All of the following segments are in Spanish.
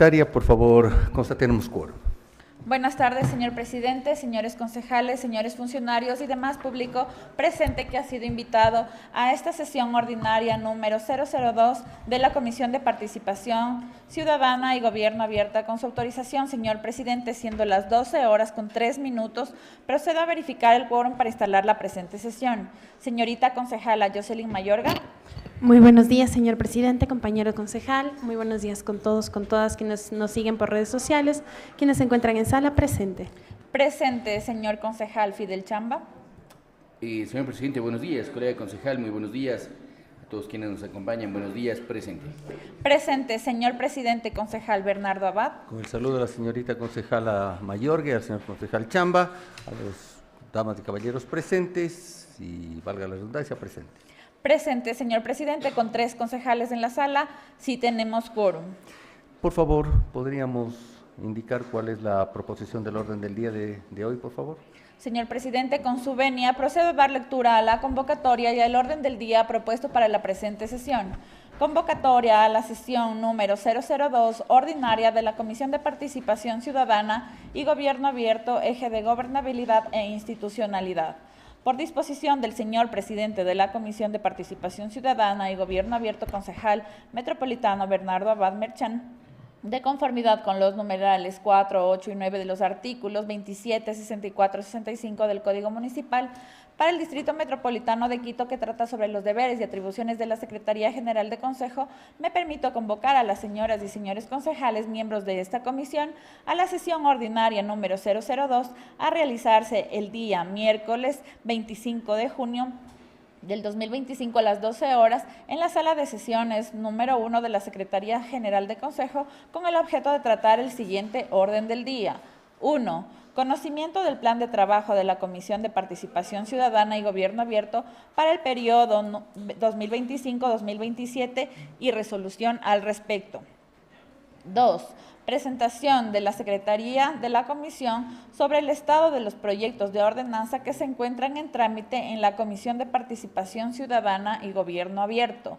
Secretaria, por favor, constatemos quórum. Buenas tardes, señor presidente, señores concejales, señores funcionarios y demás público presente que ha sido invitado a esta sesión ordinaria número 002 de la Comisión de Participación Ciudadana y Gobierno Abierta. Con su autorización, señor presidente, siendo las 12:03, procedo a verificar el quórum para instalar la presente sesión. Señorita concejala Jocelyn Mayorga. Muy buenos días, señor presidente, compañero concejal. Muy buenos días con todos, con todas quienes nos siguen por redes sociales, quienes se encuentran en sala. Presente. Presente, señor concejal Fidel Chamba. Señor presidente, buenos días. Colega concejal, muy buenos días. A todos quienes nos acompañan, buenos días. Presente. Presente, señor presidente concejal Bernardo Abad. Con el saludo a la señorita concejala Mayorga, al señor concejal Chamba, a las damas y caballeros presentes y, valga la redundancia, presente. Presente, señor presidente, con 3 concejales en la sala, sí tenemos quórum. Por favor, ¿podríamos indicar cuál es la proposición del orden del día de hoy, por favor? Señor presidente, con su venia, procedo a dar lectura a la convocatoria y al orden del día propuesto para la presente sesión. Convocatoria a la sesión número 002, ordinaria de la Comisión de Participación Ciudadana y Gobierno Abierto, eje de gobernabilidad e institucionalidad. Por disposición del señor presidente de la Comisión de Participación Ciudadana y Gobierno Abierto, concejal metropolitano Bernardo Abad Merchán, de conformidad con los numerales 4, 8 y 9 de los artículos 27, 64 y 65 del Código Municipal, para el Distrito Metropolitano de Quito, que trata sobre los deberes y atribuciones de la Secretaría General de Consejo, me permito convocar a las señoras y señores concejales, miembros de esta comisión, a la sesión ordinaria número 002, a realizarse el día miércoles 25 de junio del 2025 a las 12 horas en la sala de sesiones número 1 de la Secretaría General de Consejo, con el objeto de tratar el siguiente orden del día. 1. Conocimiento del plan de trabajo de la Comisión de Participación Ciudadana y Gobierno Abierto para el periodo 2025-2027 y resolución al respecto. 2. Presentación de la Secretaría de la Comisión sobre el estado de los proyectos de ordenanza que se encuentran en trámite en la Comisión de Participación Ciudadana y Gobierno Abierto.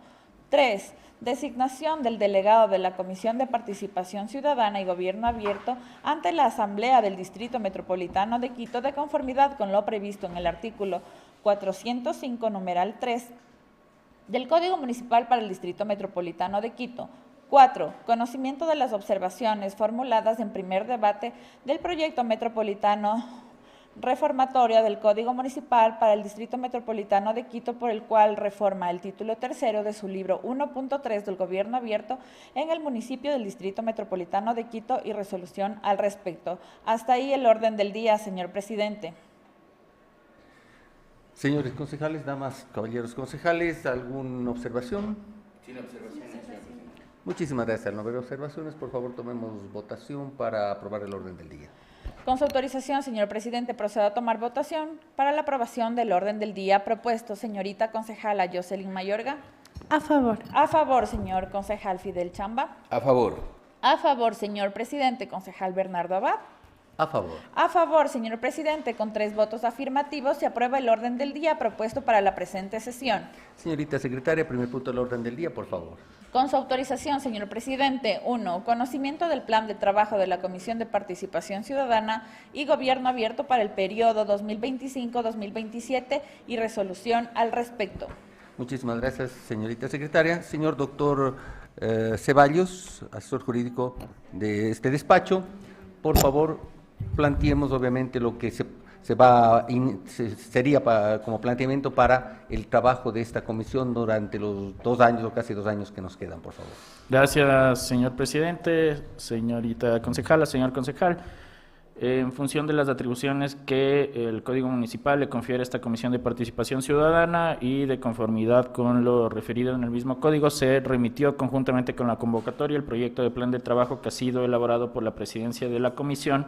3. Designación del delegado de la Comisión de Participación Ciudadana y Gobierno Abierto ante la Asamblea del Distrito Metropolitano de Quito, de conformidad con lo previsto en el artículo 405, numeral 3 del Código Municipal para el Distrito Metropolitano de Quito. 4. Conocimiento de las observaciones formuladas en primer debate del proyecto metropolitano reformatorio del Código Municipal para el Distrito Metropolitano de Quito, por el cual reforma el título 3 de su libro 1.3 del Gobierno Abierto en el municipio del Distrito Metropolitano de Quito y resolución al respecto. Hasta ahí el orden del día, señor presidente. Señores concejales, damas, caballeros concejales, ¿alguna observación? Sin observaciones. Muchísimas gracias. Al no haber observaciones, por favor, tomemos votación para aprobar el orden del día. Con su autorización, señor presidente, procedo a tomar votación para la aprobación del orden del día propuesto. Señorita concejala Jocelyn Mayorga. A favor. A favor, señor concejal Fidel Chamba. A favor. A favor, señor presidente, concejal Bernardo Abad. A favor. A favor, señor presidente, con 3 votos afirmativos, se aprueba el orden del día propuesto para la presente sesión. Señorita secretaria, primer punto del orden del día, por favor. Con su autorización, señor presidente. 1. Conocimiento del plan de trabajo de la Comisión de Participación Ciudadana y Gobierno Abierto para el periodo 2025-2027 y resolución al respecto. Muchísimas gracias, señorita secretaria. Señor doctor Ceballos, asesor jurídico de este despacho, por favor, planteemos obviamente lo que sería como planteamiento para el trabajo de esta comisión durante los 2 años o casi 2 años que nos quedan, por favor. Gracias, señor presidente, señorita concejala, señor concejal. En función de las atribuciones que el Código Municipal le confiere a esta Comisión de Participación Ciudadana y de conformidad con lo referido en el mismo código, se remitió conjuntamente con la convocatoria el proyecto de plan de trabajo que ha sido elaborado por la presidencia de la comisión,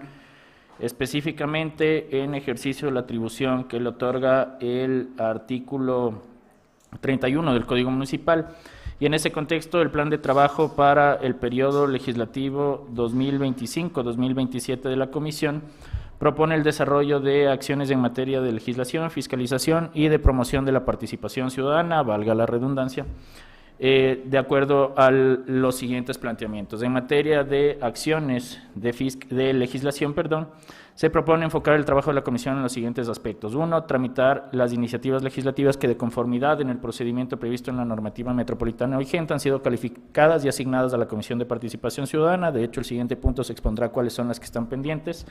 específicamente en ejercicio de la atribución que le otorga el artículo 31 del Código Municipal. Y en ese contexto, el plan de trabajo para el periodo legislativo 2025-2027 de la Comisión propone el desarrollo de acciones en materia de legislación, fiscalización y de promoción de la participación ciudadana, valga la redundancia, de acuerdo a los siguientes planteamientos. En materia de acciones de legislación, se propone enfocar el trabajo de la Comisión en los siguientes aspectos. 1. Tramitar las iniciativas legislativas que de conformidad en el procedimiento previsto en la normativa metropolitana vigente han sido calificadas y asignadas a la Comisión de Participación Ciudadana. De hecho, el siguiente punto se expondrá cuáles son las que están pendientes.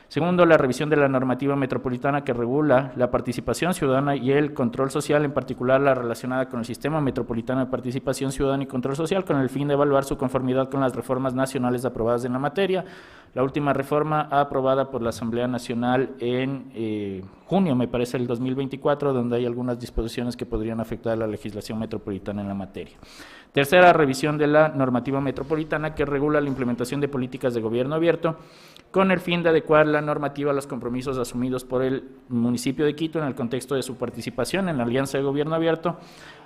Segundo, la revisión de la normativa metropolitana que regula la participación ciudadana y el control social, en particular la relacionada con el Sistema Metropolitano de Participación Ciudadana y Control Social, con el fin de evaluar su conformidad con las reformas nacionales aprobadas en la materia. La última reforma aprobada por la Asamblea Nacional en junio, me parece, el 2024, donde hay algunas disposiciones que podrían afectar a la legislación metropolitana en la materia. Tercera, revisión de la normativa metropolitana que regula la implementación de políticas de gobierno abierto, con el fin de adecuar la normativa a los compromisos asumidos por el municipio de Quito en el contexto de su participación en la Alianza de Gobierno Abierto,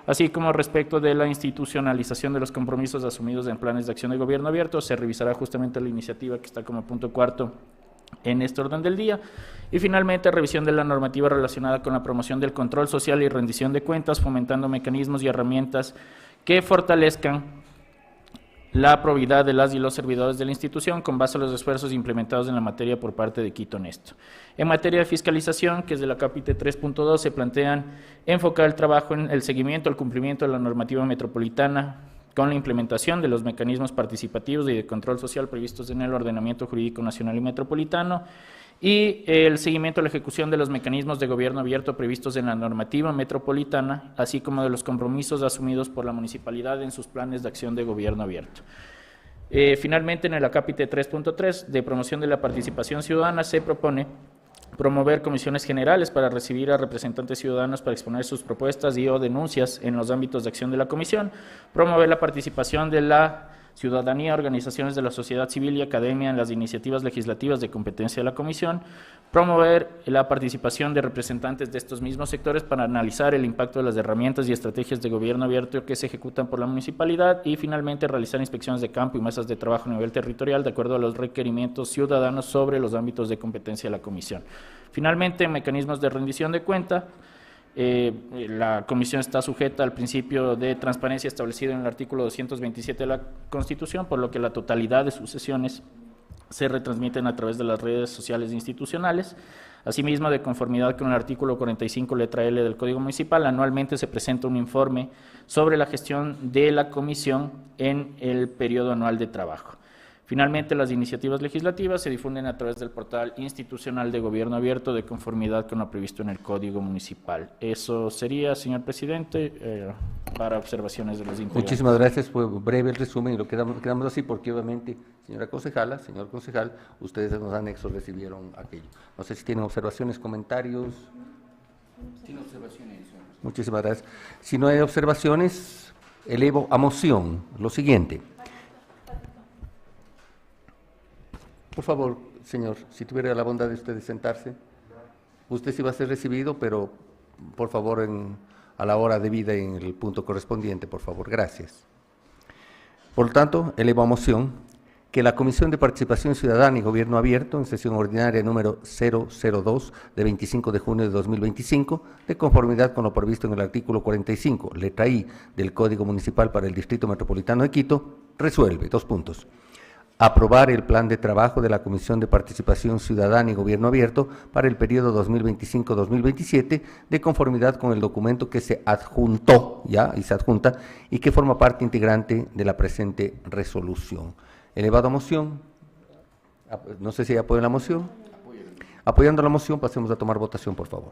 así como respecto de la institucionalización de los compromisos asumidos en planes de acción de gobierno abierto. Se revisará justamente la iniciativa que está como punto cuarto en este orden del día. Y finalmente, revisión de la normativa relacionada con la promoción del control social y rendición de cuentas, fomentando mecanismos y herramientas que fortalezcan la probidad de las y los servidores de la institución con base a los esfuerzos implementados en la materia por parte de Quito Honesto. En materia de fiscalización, que es de la capítulo 3.2, se plantean enfocar el trabajo en el seguimiento al cumplimiento de la normativa metropolitana con la implementación de los mecanismos participativos y de control social previstos en el ordenamiento jurídico nacional y metropolitano, y el seguimiento a la ejecución de los mecanismos de gobierno abierto previstos en la normativa metropolitana, así como de los compromisos asumidos por la municipalidad en sus planes de acción de gobierno abierto. Finalmente, en el acápite 3.3 de promoción de la participación ciudadana se propone promover comisiones generales para recibir a representantes ciudadanos para exponer sus propuestas y o denuncias en los ámbitos de acción de la comisión, promover la participación de la ciudadanía, organizaciones de la sociedad civil y academia en las iniciativas legislativas de competencia de la Comisión, promover la participación de representantes de estos mismos sectores para analizar el impacto de las herramientas y estrategias de gobierno abierto que se ejecutan por la municipalidad y finalmente realizar inspecciones de campo y mesas de trabajo a nivel territorial de acuerdo a los requerimientos ciudadanos sobre los ámbitos de competencia de la Comisión. Finalmente, mecanismos de rendición de cuenta. La Comisión está sujeta al principio de transparencia establecido en el artículo 227 de la Constitución, por lo que la totalidad de sus sesiones se retransmiten a través de las redes sociales institucionales. Asimismo, de conformidad con el artículo 45, letra L del Código Municipal, anualmente se presenta un informe sobre la gestión de la Comisión en el periodo anual de trabajo. Finalmente, las iniciativas legislativas se difunden a través del portal institucional de gobierno abierto de conformidad con lo previsto en el Código Municipal. Eso sería, señor presidente, para observaciones de los integrantes. Muchísimas gracias. Fue breve el resumen y lo quedamos así porque obviamente, señora concejala, señor concejal, ustedes en los anexos recibieron aquello. No sé si tienen observaciones, comentarios. Tiene observaciones, señor. Muchísimas gracias. Si no hay observaciones, elevo a moción lo siguiente. Por favor, señor, si tuviera la bondad de usted de sentarse. Usted sí va a ser recibido, pero por favor a la hora debida en el punto correspondiente, por favor. Gracias. Por lo tanto, elevo a moción que la Comisión de Participación Ciudadana y Gobierno Abierto, en sesión ordinaria número 002 de 25 de junio de 2025, de conformidad con lo previsto en el artículo 45, letra I del Código Municipal para el Distrito Metropolitano de Quito, resuelve, 2 puntos. Aprobar el plan de trabajo de la Comisión de Participación Ciudadana y Gobierno Abierto para el periodo 2025-2027, de conformidad con el documento que se adjuntó y que forma parte integrante de la presente resolución. Elevado a moción. No sé si apoyan la moción. Apoyando la moción, pasemos a tomar votación, por favor.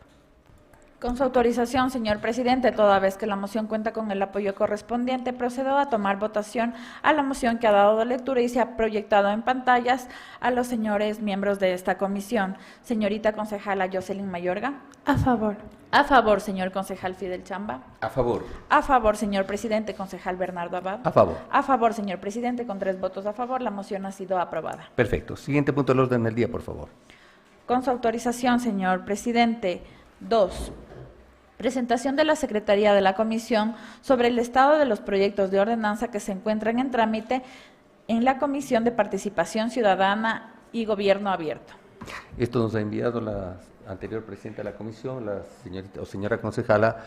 Con su autorización, señor presidente, toda vez que la moción cuenta con el apoyo correspondiente, procedo a tomar votación a la moción que ha dado lectura y se ha proyectado en pantallas a los señores miembros de esta comisión. Señorita concejala Jocelyn Mayorga. A favor. A favor, señor concejal Fidel Chamba. A favor. A favor, señor presidente, concejal Bernardo Abad. A favor. A favor, señor presidente, con 3 votos a favor, la moción ha sido aprobada. Perfecto. Siguiente punto del orden del día, por favor. Con su autorización, señor presidente. 2. Presentación de la Secretaría de la Comisión sobre el estado de los proyectos de ordenanza que se encuentran en trámite en la Comisión de Participación Ciudadana y Gobierno Abierto. Esto nos ha enviado la anterior presidenta de la comisión, la señorita o señora concejala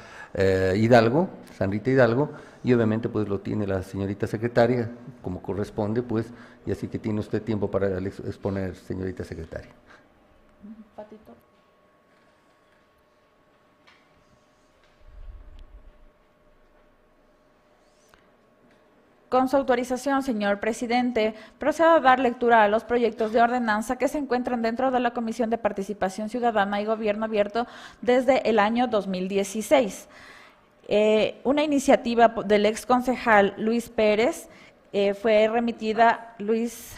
Hidalgo, Sandrita Hidalgo, y obviamente pues lo tiene la señorita secretaria, como corresponde, pues, y así que tiene usted tiempo para exponer, señorita secretaria. Patito. Con su autorización, señor presidente, procedo a dar lectura a los proyectos de ordenanza que se encuentran dentro de la Comisión de Participación Ciudadana y Gobierno Abierto desde el año 2016. Una iniciativa del ex concejal Luis Pérez fue remitida, Luis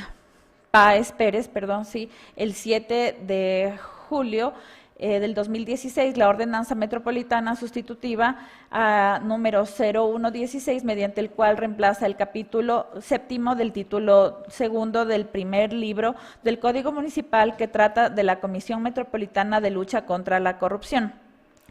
Páez Pérez, perdón, sí, el 7 de julio del 2016, la ordenanza metropolitana sustitutiva número 0116, mediante el cual reemplaza el capítulo séptimo del título segundo del primer libro del Código Municipal que trata de la Comisión Metropolitana de Lucha contra la Corrupción.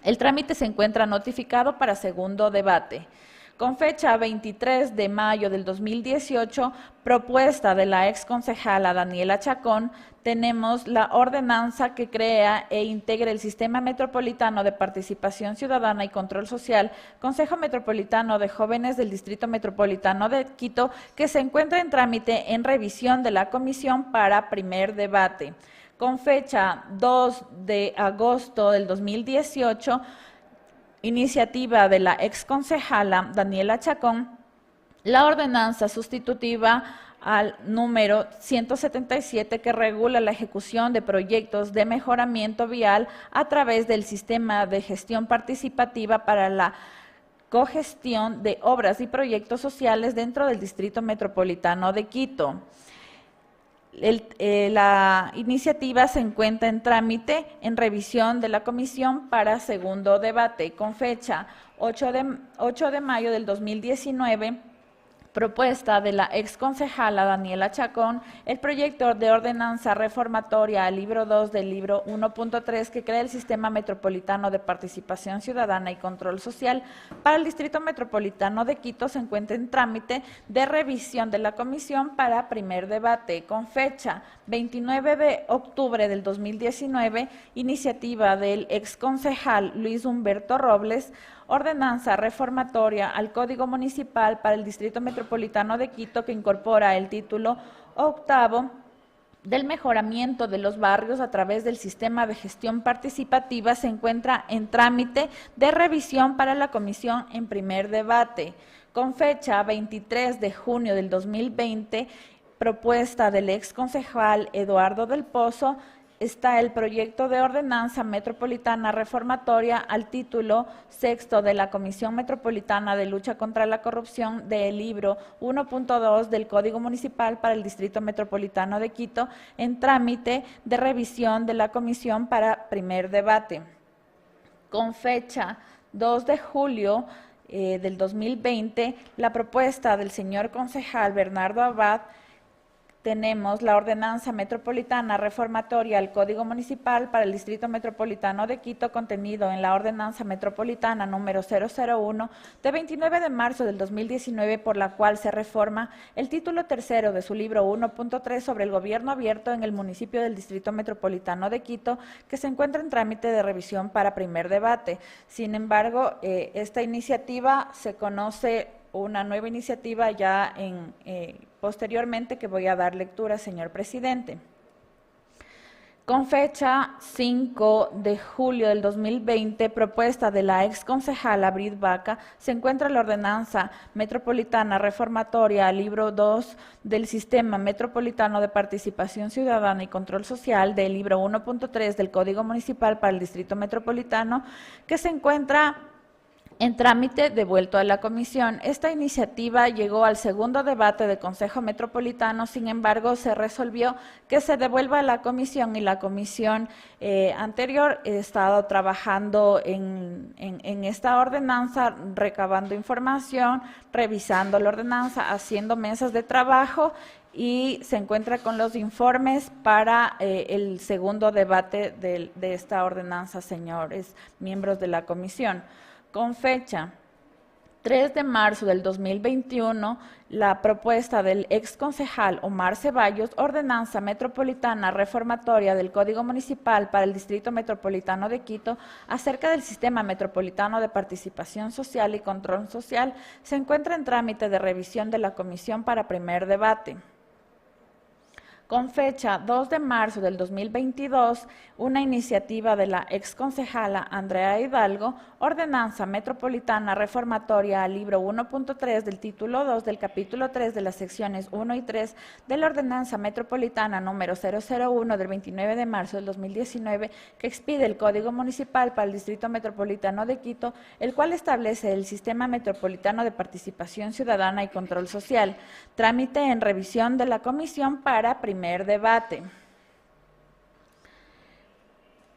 El trámite se encuentra notificado para segundo debate. Con fecha 23 de mayo del 2018, propuesta de la ex concejala Daniela Chacón, tenemos la ordenanza que crea e integra el Sistema Metropolitano de Participación Ciudadana y Control Social, Consejo Metropolitano de Jóvenes del Distrito Metropolitano de Quito, que se encuentra en trámite en revisión de la Comisión para primer debate. Con fecha 2 de agosto del 2018, iniciativa de la ex concejala Daniela Chacón, la ordenanza sustitutiva al número 177 que regula la ejecución de proyectos de mejoramiento vial a través del sistema de gestión participativa para la cogestión de obras y proyectos sociales dentro del Distrito Metropolitano de Quito. La iniciativa se encuentra en trámite en revisión de la comisión para segundo debate. Con fecha 8 de mayo del 2019, propuesta de la ex concejala Daniela Chacón, el proyecto de ordenanza reformatoria al libro 2 del libro 1.3 que crea el Sistema Metropolitano de Participación Ciudadana y Control Social para el Distrito Metropolitano de Quito se encuentra en trámite de revisión de la comisión para primer debate. Con fecha 29 de octubre del 2019, iniciativa del ex concejal Luis Humberto Robles, ordenanza reformatoria al Código Municipal para el Distrito Metropolitano de Quito que incorpora el título octavo del mejoramiento de los barrios a través del sistema de gestión participativa se encuentra en trámite de revisión para la comisión en primer debate. Con fecha 23 de junio del 2020, propuesta del ex concejal Eduardo del Pozo, está el proyecto de ordenanza metropolitana reformatoria al título sexto de la Comisión Metropolitana de Lucha contra la Corrupción del libro 1.2 del Código Municipal para el Distrito Metropolitano de Quito en trámite de revisión de la comisión para primer debate. Con fecha 2 de julio del 2020, la propuesta del señor concejal Bernardo Abad, tenemos la ordenanza metropolitana reformatoria al Código Municipal para el Distrito Metropolitano de Quito contenido en la ordenanza metropolitana número 001 de 29 de marzo del 2019 por la cual se reforma el título tercero de su libro 1.3 sobre el gobierno abierto en el municipio del Distrito Metropolitano de Quito que se encuentra en trámite de revisión para primer debate. Sin embargo, esta iniciativa se conoce una nueva iniciativa ya posteriormente que voy a dar lectura, señor presidente. Con fecha 5 de julio del 2020, propuesta de la ex concejala Brit Vaca, se encuentra la ordenanza metropolitana reformatoria al libro 2 del Sistema Metropolitano de Participación Ciudadana y Control Social del libro 1.3 del Código Municipal para el Distrito Metropolitano, que se encuentra en trámite devuelto a la comisión. Esta iniciativa llegó al segundo debate del Consejo Metropolitano, sin embargo, se resolvió que se devuelva a la comisión y la comisión anterior ha estado trabajando en esta ordenanza, recabando información, revisando la ordenanza, haciendo mesas de trabajo y se encuentra con los informes para el segundo debate de esta ordenanza, señores miembros de la comisión. Con fecha 3 de marzo del 2021, la propuesta del ex concejal Omar Ceballos, ordenanza metropolitana reformatoria del Código Municipal para el Distrito Metropolitano de Quito acerca del Sistema Metropolitano de Participación Social y Control Social, se encuentra en trámite de revisión de la Comisión para primer debate. Con fecha 2 de marzo del 2022, una iniciativa de la exconcejala Andrea Hidalgo, ordenanza metropolitana reformatoria al libro 1.3 del título 2 del capítulo 3 de las secciones 1 y 3 de la ordenanza metropolitana número 001 del 29 de marzo del 2019, que expide el Código Municipal para el Distrito Metropolitano de Quito, el cual establece el Sistema Metropolitano de Participación Ciudadana y Control Social, trámite en revisión de la Comisión para primer debate.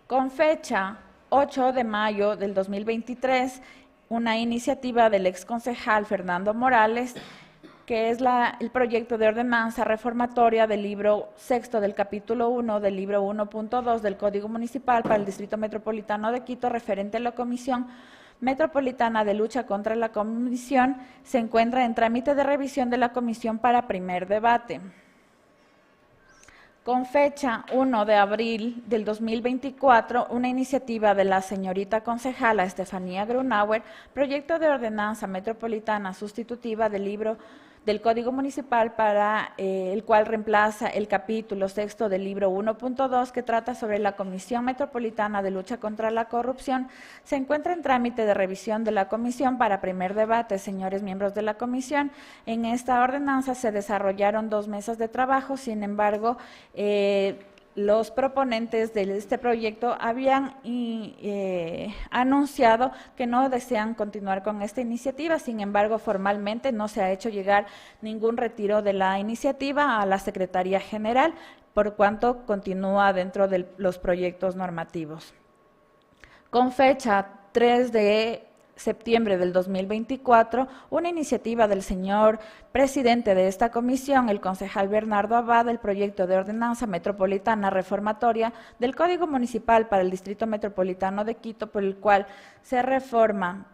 Con fecha 8 de mayo del 2023, una iniciativa del exconcejal Fernando Morales, que es el proyecto de ordenanza reformatoria del libro sexto del capítulo 1 del libro 1.2 del Código Municipal para el Distrito Metropolitano de Quito, referente a la Comisión Metropolitana de Lucha contra la Corrupción, se encuentra en trámite de revisión de la Comisión para primer debate. Con fecha 1 de abril del 2024, una iniciativa de la señorita concejala Estefanía Grunauer, proyecto de ordenanza metropolitana sustitutiva del libro del Código Municipal para el cual reemplaza el capítulo sexto del libro 1.2 que trata sobre la Comisión Metropolitana de Lucha contra la Corrupción, se encuentra en trámite de revisión de la Comisión para primer debate. Señores miembros de la Comisión, en esta ordenanza se desarrollaron 2 mesas de trabajo, sin embargo, los proponentes de este proyecto habían anunciado que no desean continuar con esta iniciativa, sin embargo, formalmente no se ha hecho llegar ningún retiro de la iniciativa a la Secretaría General, por cuanto continúa dentro de los proyectos normativos. Con fecha 3 de septiembre del 2024, una iniciativa del señor presidente de esta comisión, el concejal Bernardo Abad, el proyecto de ordenanza metropolitana reformatoria del Código Municipal para el Distrito Metropolitano de Quito, por el cual se reforma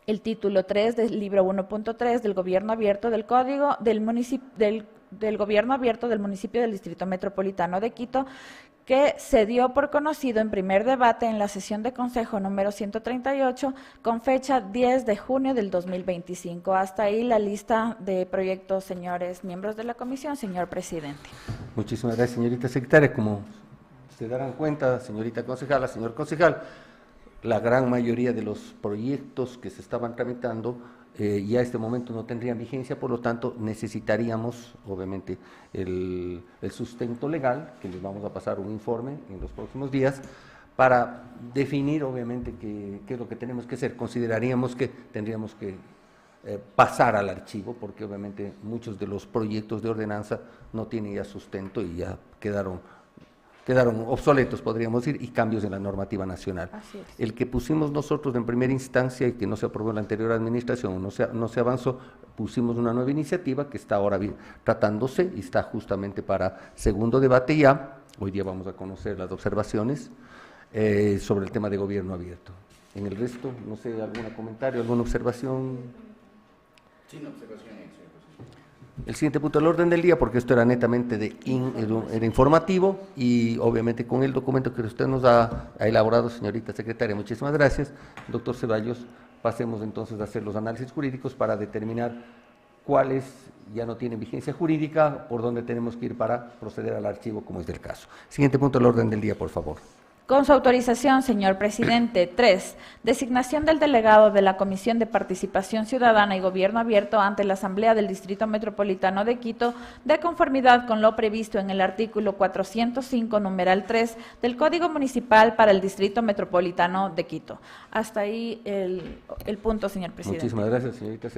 el título 3 del libro 1.3 del Gobierno Abierto del Código del Gobierno Abierto del municipio del Distrito Metropolitano de Quito, que se dio por conocido en primer debate en la sesión de Consejo número 138 con fecha 10 de junio del 2025. Hasta ahí la lista de proyectos, señores miembros de la comisión, señor presidente. Muchísimas gracias, señorita secretaria. Como se darán cuenta, señorita concejala, señor concejal, la gran mayoría de los proyectos que se estaban tramitando ya a este momento no tendrían vigencia, por lo tanto necesitaríamos obviamente el sustento legal, que les vamos a pasar un informe en los próximos días, para definir obviamente qué es lo que tenemos que hacer. Consideraríamos que tendríamos que pasar al archivo, porque obviamente muchos de los proyectos de ordenanza no tienen ya sustento y ya quedaron obsoletos, podríamos decir, y cambios en la normativa nacional. Así es. El que pusimos nosotros en primera instancia y que no se aprobó en la anterior administración, no se avanzó, pusimos una nueva iniciativa que está ahora tratándose y está justamente para segundo debate ya. Hoy día vamos a conocer las observaciones sobre el tema de gobierno abierto. En el resto, no sé, algún comentario, alguna observación. Sin observación. El siguiente punto del orden del día, porque esto era netamente era informativo, y obviamente con el documento que usted nos ha elaborado, señorita secretaria, muchísimas gracias. Doctor Ceballos, pasemos entonces a hacer los análisis jurídicos para determinar cuáles ya no tienen vigencia jurídica, por dónde tenemos que ir para proceder al archivo, como es del caso. Siguiente punto del orden del día, por favor. Con su autorización, señor presidente. 3. Designación del delegado de la Comisión de Participación Ciudadana y Gobierno Abierto ante la Asamblea del Distrito Metropolitano de Quito, de conformidad con lo previsto en el artículo 405, numeral 3 del Código Municipal para el Distrito Metropolitano de Quito. Hasta ahí el punto, señor presidente. Muchísimas gracias, señorita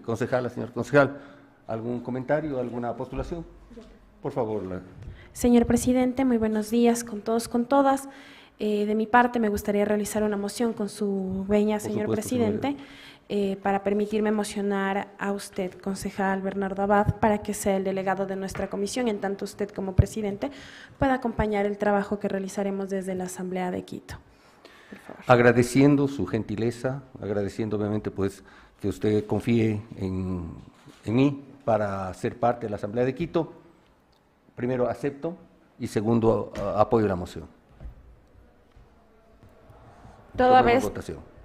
concejala, señor concejal. ¿Algún comentario, alguna postulación? Por favor. Señor presidente, muy buenos días con todos, con todas. De mi parte, me gustaría realizar una moción con su venia, señor presidente, para permitirme mocionar a usted, concejal Bernardo Abad, para que sea el delegado de nuestra comisión, en tanto usted como presidente pueda acompañar el trabajo que realizaremos desde la Asamblea de Quito. Por favor. Agradeciendo su gentileza, agradeciendo obviamente pues que usted confíe en mí para ser parte de la Asamblea de Quito. Primero, acepto y segundo, apoyo la moción.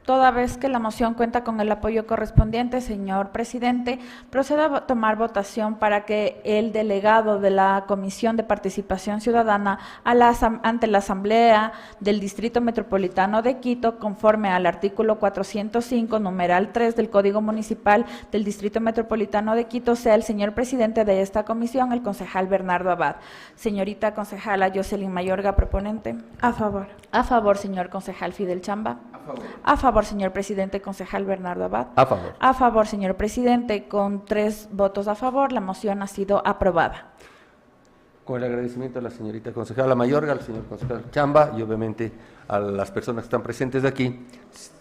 Toda vez que la moción cuenta con el apoyo correspondiente, señor presidente, procedo a tomar votación para que el delegado de la Comisión de Participación Ciudadana ante la Asamblea del Distrito Metropolitano de Quito, conforme al artículo 405, numeral 3 del Código Municipal del Distrito Metropolitano de Quito, sea el señor presidente de esta comisión, el concejal Bernardo Abad. Señorita concejala Jocelyn Mayorga, proponente. A favor. A favor, señor concejal Fidel Chamba. A favor. A favor, señor presidente, concejal Bernardo Abad. A favor. A favor, señor presidente, con 3 votos a favor, la moción ha sido aprobada. Con el agradecimiento a la señorita concejala Mayorga, al señor concejal Chamba y obviamente a las personas que están presentes aquí,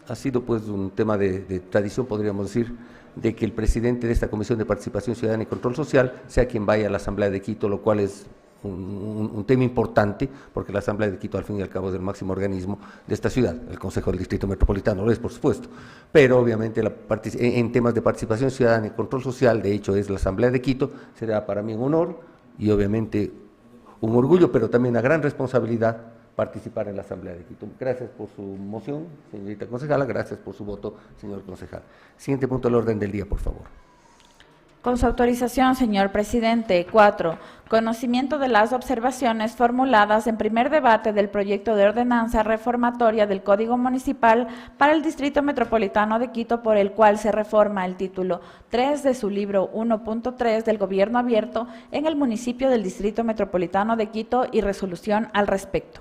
ha sido pues un tema de tradición, podríamos decir, de que el presidente de esta Comisión de Participación Ciudadana y Control Social sea quien vaya a la Asamblea de Quito, lo cual es un tema importante, porque la Asamblea de Quito al fin y al cabo es el máximo organismo de esta ciudad, el Consejo del Distrito Metropolitano lo es, por supuesto, pero obviamente en temas de participación ciudadana y control social, de hecho es la Asamblea de Quito, será para mí un honor y obviamente un orgullo, pero también una gran responsabilidad participar en la Asamblea de Quito. Gracias por su moción, señorita concejala, gracias por su voto, señor concejal. Siguiente punto del orden del día, por favor. Con su autorización, señor presidente. 4. Conocimiento de las observaciones formuladas en primer debate del proyecto de ordenanza reformatoria del Código Municipal para el Distrito Metropolitano de Quito, por el cual se reforma el título 3 de su libro 1.3 del Gobierno Abierto en el municipio del Distrito Metropolitano de Quito y resolución al respecto.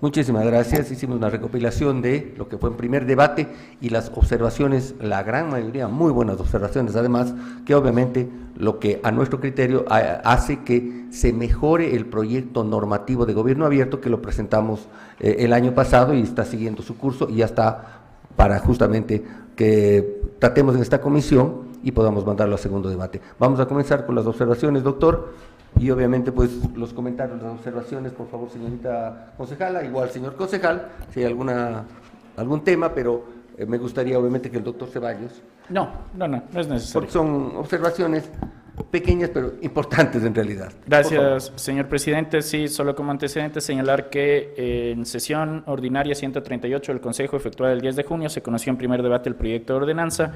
Muchísimas gracias. Hicimos una recopilación de lo que fue en primer debate y las observaciones, la gran mayoría, muy buenas observaciones, además, que obviamente lo que a nuestro criterio hace que se mejore el proyecto normativo de gobierno abierto que lo presentamos el año pasado y está siguiendo su curso y ya está para justamente que tratemos en esta comisión y podamos mandarlo a segundo debate. Vamos a comenzar con las observaciones, doctor. Y obviamente, pues, los comentarios, las observaciones, por favor, señorita concejala, igual, señor concejal, si hay algún tema, pero me gustaría, obviamente, que el doctor Ceballos. No es necesario. Porque son observaciones pequeñas, pero importantes en realidad. Gracias, señor presidente. Sí, solo como antecedente señalar que en sesión ordinaria 138 del Consejo efectuada el 10 de junio se conoció en primer debate el proyecto de ordenanza,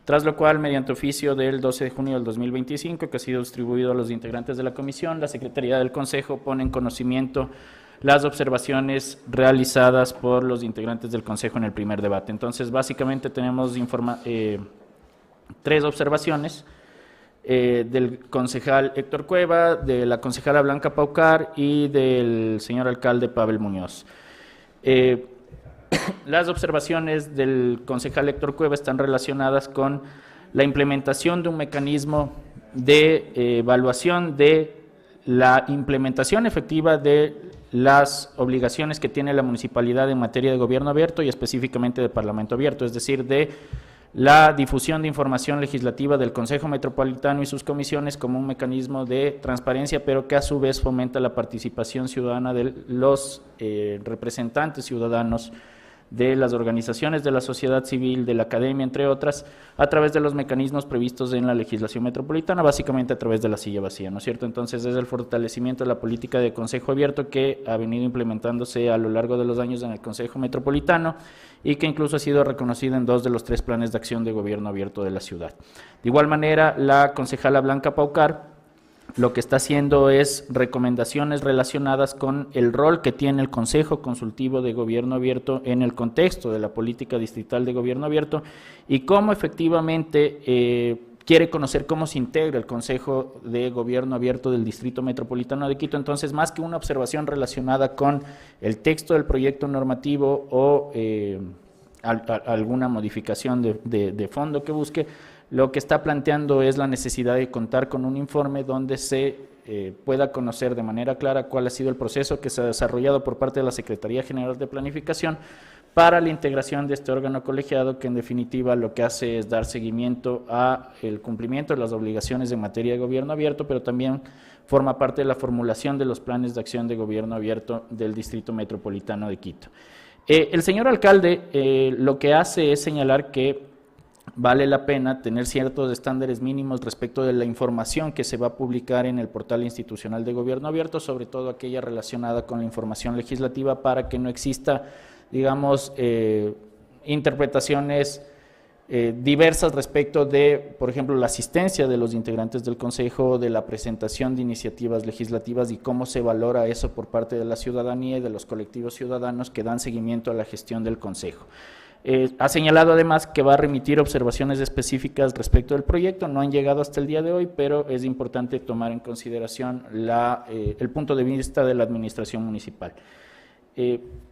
tras lo cual, mediante oficio del 12 de junio del 2025, que ha sido distribuido a los integrantes de la comisión, la Secretaría del Consejo pone en conocimiento las observaciones realizadas por los integrantes del Consejo en el primer debate. Entonces, básicamente tenemos 3 observaciones del concejal Héctor Cueva, de la concejala Blanca Paucar y del señor alcalde Pavel Muñoz. Las observaciones del concejal Héctor Cueva están relacionadas con la implementación de un mecanismo de evaluación de la implementación efectiva de las obligaciones que tiene la municipalidad en materia de gobierno abierto y específicamente de parlamento abierto, es decir, de la difusión de información legislativa del Consejo Metropolitano y sus comisiones como un mecanismo de transparencia, pero que a su vez fomenta la participación ciudadana de los representantes ciudadanos de las organizaciones de la sociedad civil, de la academia, entre otras, a través de los mecanismos previstos en la legislación metropolitana, básicamente a través de la silla vacía, ¿no es cierto? Entonces, es el fortalecimiento de la política de Consejo Abierto que ha venido implementándose a lo largo de los años en el Consejo Metropolitano y que incluso ha sido reconocido en 2 de los 3 planes de acción de gobierno abierto de la ciudad. De igual manera, la concejala Blanca Paucar lo que está haciendo es recomendaciones relacionadas con el rol que tiene el Consejo Consultivo de Gobierno Abierto en el contexto de la política distrital de gobierno abierto y cómo efectivamente quiere conocer cómo se integra el Consejo de Gobierno Abierto del Distrito Metropolitano de Quito. Entonces, más que una observación relacionada con el texto del proyecto normativo o alguna modificación de fondo que busque, lo que está planteando es la necesidad de contar con un informe donde se pueda conocer de manera clara cuál ha sido el proceso que se ha desarrollado por parte de la Secretaría General de Planificación para la integración de este órgano colegiado, que en definitiva lo que hace es dar seguimiento a el cumplimiento de las obligaciones en materia de gobierno abierto, pero también forma parte de la formulación de los planes de acción de gobierno abierto del Distrito Metropolitano de Quito. El señor alcalde lo que hace es señalar que vale la pena tener ciertos estándares mínimos respecto de la información que se va a publicar en el portal institucional de Gobierno Abierto, sobre todo aquella relacionada con la información legislativa, para que no exista, digamos, interpretaciones diversas respecto de, por ejemplo, la asistencia de los integrantes del Consejo, de la presentación de iniciativas legislativas y cómo se valora eso por parte de la ciudadanía y de los colectivos ciudadanos que dan seguimiento a la gestión del Consejo. Ha señalado además que va a remitir observaciones específicas respecto del proyecto, no han llegado hasta el día de hoy, pero es importante tomar en consideración el punto de vista de la administración municipal.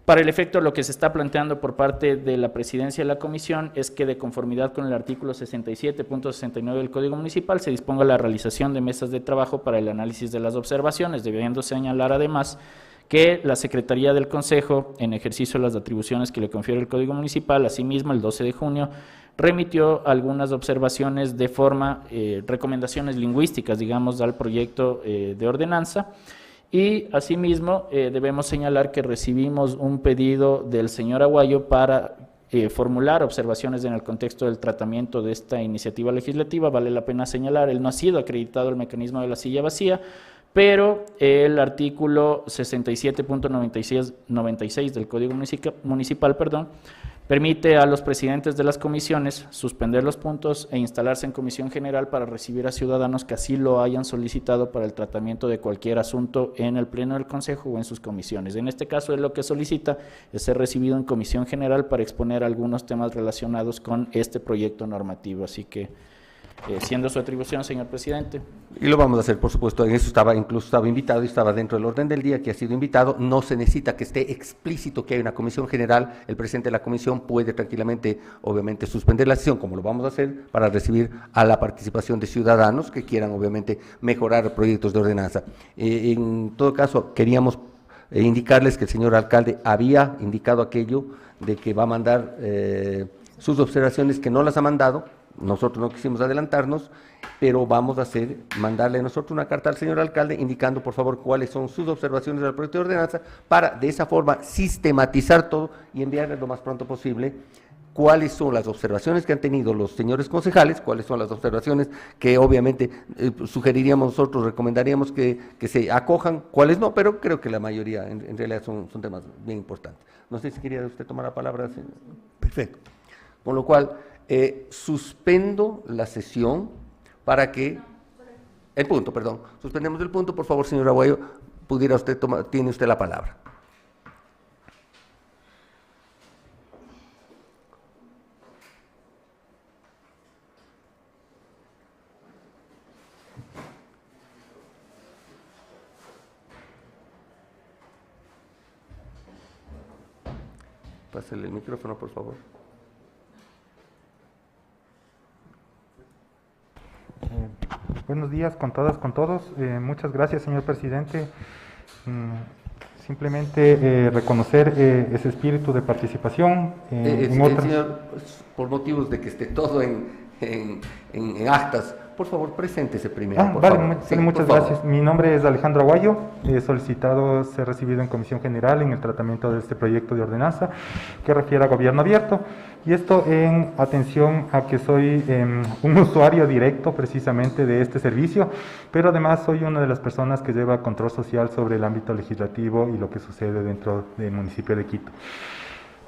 Para el efecto, lo que se está planteando por parte de la presidencia de la comisión es que, de conformidad con el artículo 67.69 del Código Municipal, se disponga la realización de mesas de trabajo para el análisis de las observaciones, debiendo señalar además que la Secretaría del Consejo, en ejercicio de las atribuciones que le confiere el Código Municipal, asimismo el 12 de junio, remitió algunas observaciones de forma, recomendaciones lingüísticas, digamos, al proyecto de ordenanza. Y asimismo debemos señalar que recibimos un pedido del señor Aguayo para formular observaciones en el contexto del tratamiento de esta iniciativa legislativa. Vale la pena señalar, él no ha sido acreditado el mecanismo de la silla vacía, pero el artículo 67.96 del Código Municipal, permite a los presidentes de las comisiones suspender los puntos e instalarse en comisión general para recibir a ciudadanos que así lo hayan solicitado para el tratamiento de cualquier asunto en el Pleno del Consejo o en sus comisiones. En este caso, él lo que solicita es ser recibido en comisión general para exponer algunos temas relacionados con este proyecto normativo. Así que, siendo su atribución, señor presidente. Y lo vamos a hacer, por supuesto. En eso incluso estaba invitado y estaba dentro del orden del día que ha sido invitado. No se necesita que esté explícito que hay una comisión general. El presidente de la comisión puede tranquilamente, obviamente, suspender la sesión, como lo vamos a hacer, para recibir a la participación de ciudadanos que quieran, obviamente, mejorar proyectos de ordenanza. En todo caso, queríamos indicarles que el señor alcalde había indicado aquello de que va a mandar sus observaciones, que no las ha mandado. Nosotros no quisimos adelantarnos, pero vamos a mandarle nosotros una carta al señor alcalde indicando, por favor, cuáles son sus observaciones al proyecto de ordenanza, para de esa forma sistematizar todo y enviarle lo más pronto posible cuáles son las observaciones que han tenido los señores concejales, cuáles son las observaciones que obviamente sugeriríamos nosotros, recomendaríamos que se acojan, cuáles no, pero creo que la mayoría en realidad son temas bien importantes. No sé si quería usted tomar la palabra, señor. Perfecto. Con lo cual, suspendo la sesión para que, suspendemos el punto, por favor, señor Aguayo, pudiera usted tiene usted la palabra. Pásale el micrófono, por favor. Buenos días con todas, con todos. Muchas gracias, señor presidente. Simplemente reconocer ese espíritu de participación. Señor, por motivos de que esté todo en actas, por favor, preséntese primero. Muchas gracias. Mi nombre es Alejandro Aguayo. He solicitado ser recibido en comisión general en el tratamiento de este proyecto de ordenanza que refiere a Gobierno Abierto. Y esto en atención a que soy un usuario directo precisamente de este servicio, pero además soy una de las personas que lleva control social sobre el ámbito legislativo y lo que sucede dentro del municipio de Quito.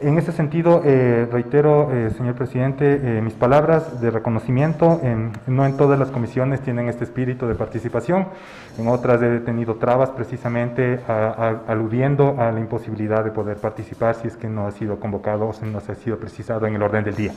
En ese sentido, reitero, señor presidente, mis palabras de reconocimiento. No en todas las comisiones tienen este espíritu de participación, en otras he tenido trabas precisamente aludiendo a la imposibilidad de poder participar si es que no ha sido convocado o si no se ha sido precisado en el orden del día.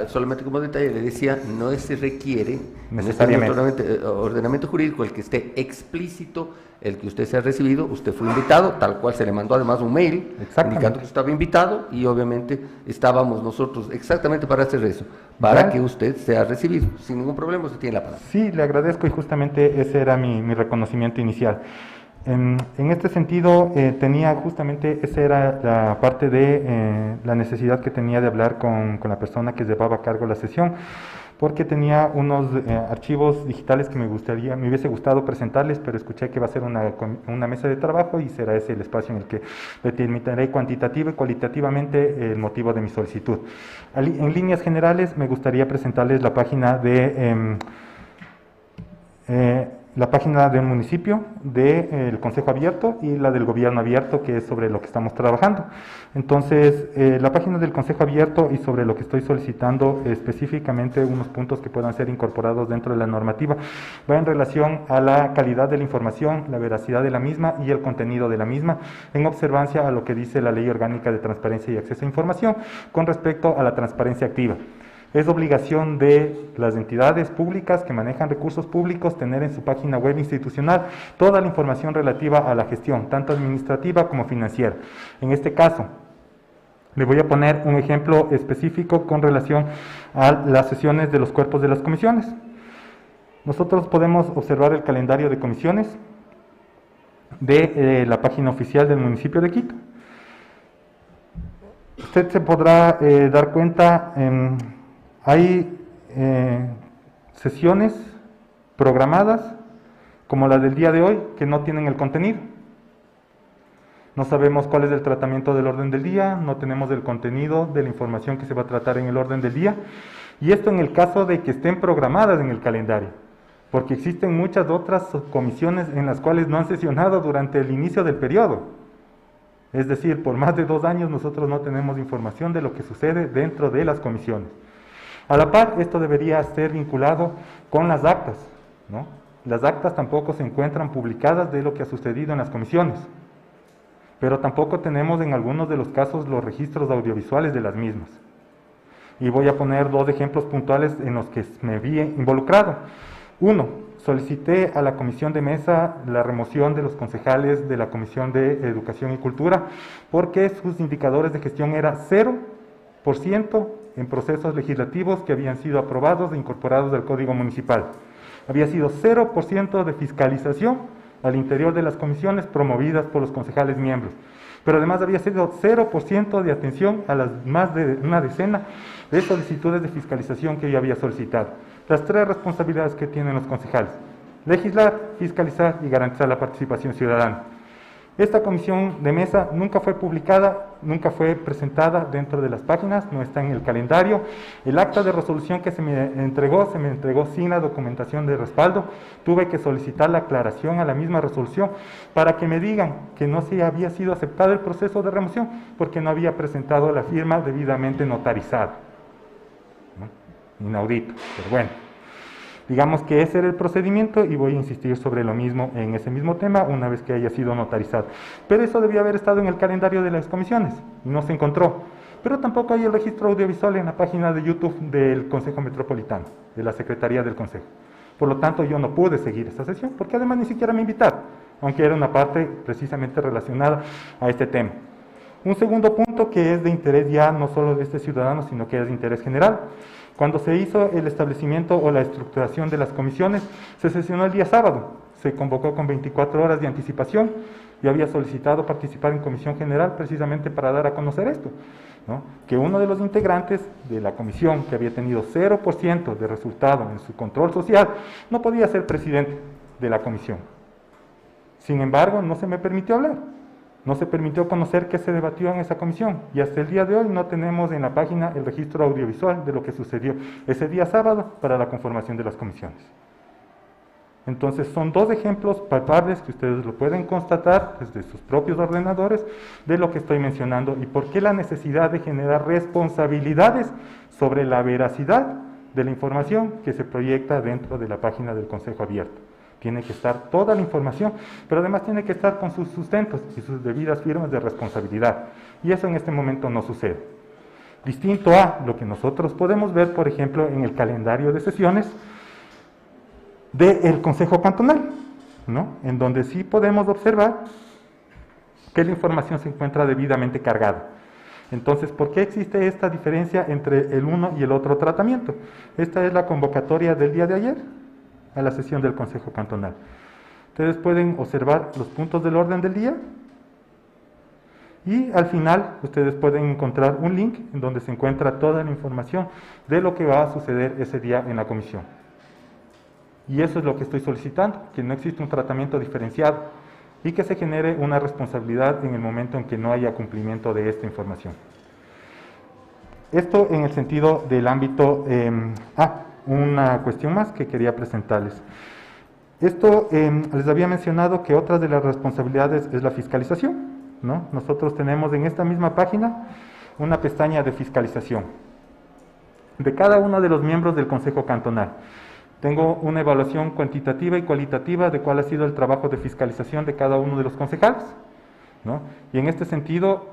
Solamente como detalle, le decía, no se requiere necesariamente ordenamiento jurídico el que esté explícito el que usted se ha recibido. Usted fue invitado, tal cual se le mandó además un mail indicando que estaba invitado, y obviamente estábamos nosotros exactamente para hacer eso, para que usted sea recibido. Sin ningún problema, usted tiene la palabra. Sí, le agradezco, y justamente ese era mi reconocimiento inicial. En este sentido, esa era la parte de la necesidad que tenía de hablar con la persona que llevaba a cargo la sesión, porque tenía unos archivos digitales que me hubiese gustado presentarles, pero escuché que va a ser una mesa de trabajo y será ese el espacio en el que determinaré cuantitativa y cualitativamente el motivo de mi solicitud. En líneas generales, me gustaría presentarles la página del municipio, del Consejo Abierto y la del Gobierno Abierto, que es sobre lo que estamos trabajando. Entonces, la página del Consejo Abierto y sobre lo que estoy solicitando específicamente unos puntos que puedan ser incorporados dentro de la normativa, va en relación a la calidad de la información, la veracidad de la misma y el contenido de la misma, en observancia a lo que dice la Ley Orgánica de Transparencia y Acceso a Información con respecto a la transparencia activa. Es obligación de las entidades públicas que manejan recursos públicos tener en su página web institucional toda la información relativa a la gestión, tanto administrativa como financiera. En este caso, le voy a poner un ejemplo específico con relación a las sesiones de los cuerpos de las comisiones. Nosotros podemos observar el calendario de comisiones de la página oficial del municipio de Quito. Usted se podrá dar cuenta, hay sesiones programadas, como la del día de hoy, que no tienen el contenido. No sabemos cuál es el tratamiento del orden del día, no tenemos el contenido de la información que se va a tratar en el orden del día, y esto en el caso de que estén programadas en el calendario, porque existen muchas otras comisiones en las cuales no han sesionado durante el inicio del periodo. Es decir, por más de 2 años nosotros no tenemos información de lo que sucede dentro de las comisiones. A la par, esto debería ser vinculado con las actas, ¿no? Las actas tampoco se encuentran publicadas de lo que ha sucedido en las comisiones, pero tampoco tenemos en algunos de los casos los registros audiovisuales de las mismas. Y voy a poner 2 ejemplos puntuales en los que me vi involucrado. Uno, solicité a la comisión de mesa la remoción de los concejales de la Comisión de Educación y Cultura porque sus indicadores de gestión eran 0% en procesos legislativos que habían sido aprobados e incorporados al Código Municipal. Había sido 0% de fiscalización al interior de las comisiones promovidas por los concejales miembros, pero además había sido 0% de atención a las más de una decena de solicitudes de fiscalización que yo había solicitado. Las 3 responsabilidades que tienen los concejales: legislar, fiscalizar y garantizar la participación ciudadana. Esta comisión de mesa nunca fue publicada, nunca fue presentada dentro de las páginas, no está en el calendario. El acta de resolución que se me entregó sin la documentación de respaldo. Tuve que solicitar la aclaración a la misma resolución para que me digan que no se había sido aceptado el proceso de remoción porque no había presentado la firma debidamente notarizada, ¿no? Inaudito, pero bueno. Digamos que ese era el procedimiento y voy a insistir sobre lo mismo en ese mismo tema una vez que haya sido notarizado. Pero eso debía haber estado en el calendario de las comisiones y no se encontró. Pero tampoco hay el registro audiovisual en la página de YouTube del Consejo Metropolitano, de la Secretaría del Consejo. Por lo tanto, yo no pude seguir esta sesión porque además ni siquiera me invitaron, aunque era una parte precisamente relacionada a este tema. Un segundo punto que es de interés ya no solo de este ciudadano, sino que es de interés general. Cuando se hizo el establecimiento o la estructuración de las comisiones, se sesionó el día sábado, se convocó con 24 horas de anticipación. Yo había solicitado participar en comisión general precisamente para dar a conocer esto, ¿no? Que uno de los integrantes de la comisión, que había tenido 0% de resultado en su control social, no podía ser presidente de la comisión. Sin embargo, no se me permitió hablar. No se permitió conocer qué se debatió en esa comisión y hasta el día de hoy no tenemos en la página el registro audiovisual de lo que sucedió ese día sábado para la conformación de las comisiones. Entonces son 2 ejemplos palpables que ustedes lo pueden constatar desde sus propios ordenadores de lo que estoy mencionando y por qué la necesidad de generar responsabilidades sobre la veracidad de la información que se proyecta dentro de la página del Consejo Abierto. Tiene que estar toda la información, pero además tiene que estar con sus sustentos y sus debidas firmas de responsabilidad. Y eso en este momento no sucede. Distinto a lo que nosotros podemos ver, por ejemplo, en el calendario de sesiones del Consejo Cantonal, ¿no? En donde sí podemos observar que la información se encuentra debidamente cargada. Entonces, ¿por qué existe esta diferencia entre el uno y el otro tratamiento? Esta es la convocatoria del día de ayer a la sesión del Consejo Cantonal. Ustedes pueden observar los puntos del orden del día Y al final ustedes pueden encontrar un link en donde se encuentra toda la información de lo que va a suceder ese día en la comisión. Y eso es lo que estoy solicitando, que no existe un tratamiento diferenciado y que se genere una responsabilidad en el momento en que no haya cumplimiento de esta información. Esto en el sentido del ámbito... una cuestión más que quería presentarles. Esto les había mencionado que otra de las responsabilidades es la fiscalización, ¿no? Nosotros tenemos en esta misma página una pestaña de fiscalización de cada uno de los miembros del Consejo Cantonal. Tengo una evaluación cuantitativa y cualitativa de cuál ha sido el trabajo de fiscalización de cada uno de los concejales, ¿no? Y en este sentido,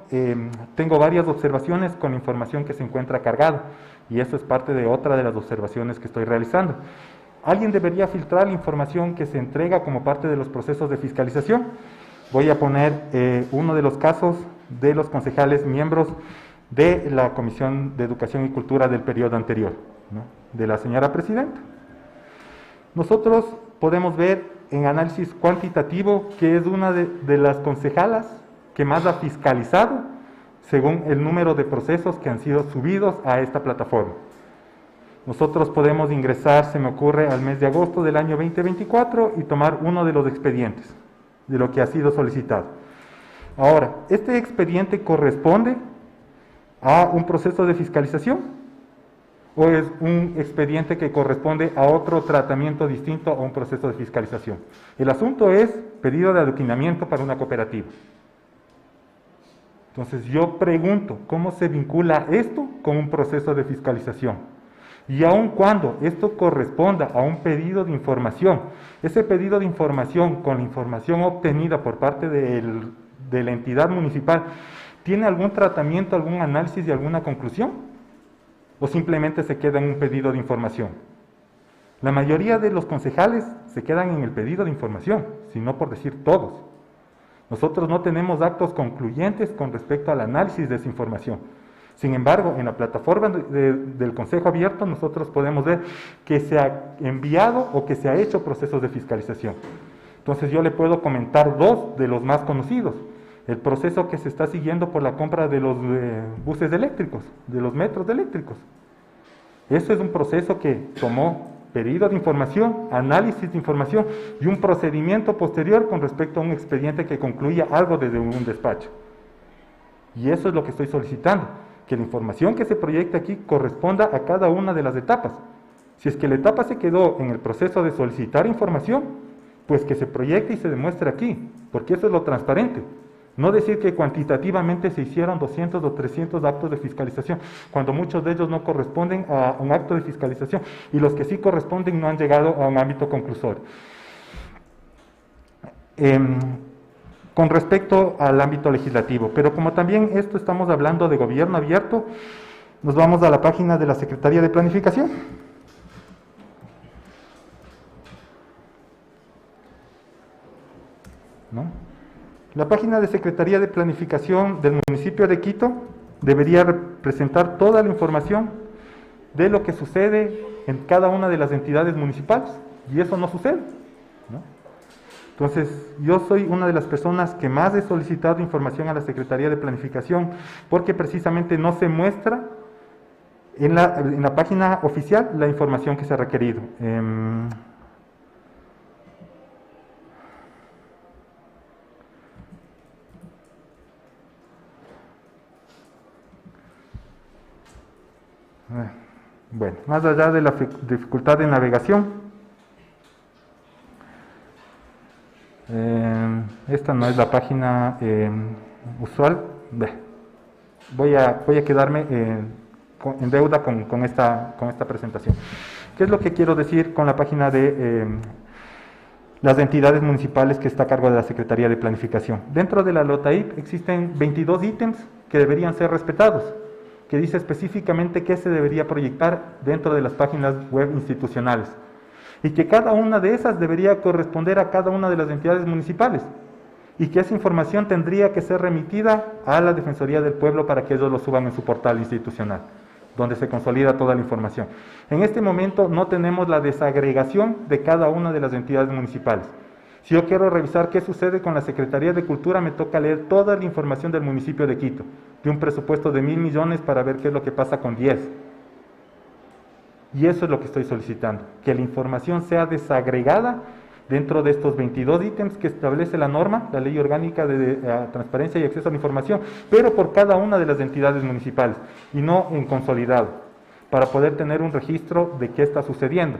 tengo varias observaciones con información que se encuentra cargada, y eso es parte de otra de las observaciones que estoy realizando. ¿Alguien debería filtrar la información que se entrega como parte de los procesos de fiscalización? Voy a poner uno de los casos de los concejales miembros de la Comisión de Educación y Cultura del periodo anterior, ¿no? De la señora presidenta. Nosotros podemos ver en análisis cuantitativo que es una de las concejalas que más ha fiscalizado según el número de procesos que han sido subidos a esta plataforma. Nosotros podemos ingresar, se me ocurre, al mes de agosto del año 2024 y tomar uno de los expedientes de lo que ha sido solicitado. Ahora, ¿este expediente corresponde a un proceso de fiscalización? ¿O es un expediente que corresponde a otro tratamiento distinto a un proceso de fiscalización? El asunto es pedido de adoquinamiento para una cooperativa. Entonces yo pregunto, ¿cómo se vincula esto con un proceso de fiscalización? Y aun cuando esto corresponda a un pedido de información, ese pedido de información con la información obtenida por parte de la entidad municipal, ¿tiene algún tratamiento, algún análisis y alguna conclusión? ¿O simplemente se queda en un pedido de información? La mayoría de los concejales se quedan en el pedido de información, si no por decir todos. Nosotros no tenemos actos concluyentes con respecto al análisis de esa información. Sin embargo, en la plataforma del Consejo Abierto nosotros podemos ver que se ha enviado o que se ha hecho procesos de fiscalización. Entonces yo le puedo comentar dos de los más conocidos. El proceso que se está siguiendo por la compra de los buses eléctricos, de los metros eléctricos. Eso es un proceso que tomó pedido de información, análisis de información y un procedimiento posterior con respecto a un expediente que concluía algo desde un despacho. Y eso es lo que estoy solicitando, que la información que se proyecte aquí corresponda a cada una de las etapas. Si es que la etapa se quedó en el proceso de solicitar información, pues que se proyecte y se demuestre aquí, porque eso es lo transparente. No decir que cuantitativamente se hicieron 200 o 300 actos de fiscalización, cuando muchos de ellos no corresponden a un acto de fiscalización y los que sí corresponden no han llegado a un ámbito conclusorio. Con respecto al ámbito legislativo, pero como también esto estamos hablando de gobierno abierto, nos vamos a la página de la Secretaría de Planificación. ¿No? La página de Secretaría de Planificación del municipio de Quito debería representar toda la información de lo que sucede en cada una de las entidades municipales, y eso no sucede, ¿no? Entonces, yo soy una de las personas que más he solicitado información a la Secretaría de Planificación, porque precisamente no se muestra en la página oficial la información que se ha requerido. Bueno, más allá de la dificultad de navegación, esta no es la página usual. Voy a quedarme en deuda con esta presentación. ¿Qué es lo que quiero decir con la página de las entidades municipales que está a cargo de la Secretaría de Planificación? Dentro de la LOTAIP existen 22 ítems que deberían ser respetados, que dice específicamente qué se debería proyectar dentro de las páginas web institucionales, y que cada una de esas debería corresponder a cada una de las entidades municipales, y que esa información tendría que ser remitida a la Defensoría del Pueblo para que ellos lo suban en su portal institucional, donde se consolida toda la información. En este momento no tenemos la desagregación de cada una de las entidades municipales. Si yo quiero revisar qué sucede con la Secretaría de Cultura, me toca leer toda la información del municipio de Quito, de un presupuesto de 1.000 millones para ver qué es lo que pasa con 10. Y eso es lo que estoy solicitando, que la información sea desagregada dentro de estos 22 ítems que establece la norma, la Ley Orgánica de Transparencia y Acceso a la Información, pero por cada una de las entidades municipales y no en consolidado, para poder tener un registro de qué está sucediendo.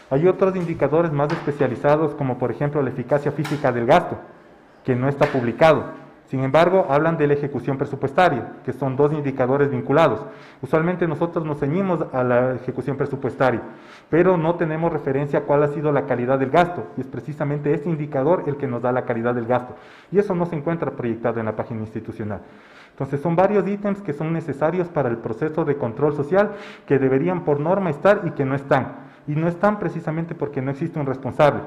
Hay otros indicadores más especializados, como por ejemplo la eficacia física del gasto, que no está publicado. Sin embargo, hablan de la ejecución presupuestaria, que son 2 indicadores vinculados. Usualmente nosotros nos ceñimos a la ejecución presupuestaria, pero no tenemos referencia a cuál ha sido la calidad del gasto, y es precisamente este indicador el que nos da la calidad del gasto. Y eso no se encuentra proyectado en la página institucional. Entonces, son varios ítems que son necesarios para el proceso de control social, que deberían por norma estar y que no están. Y no están precisamente porque no existe un responsable.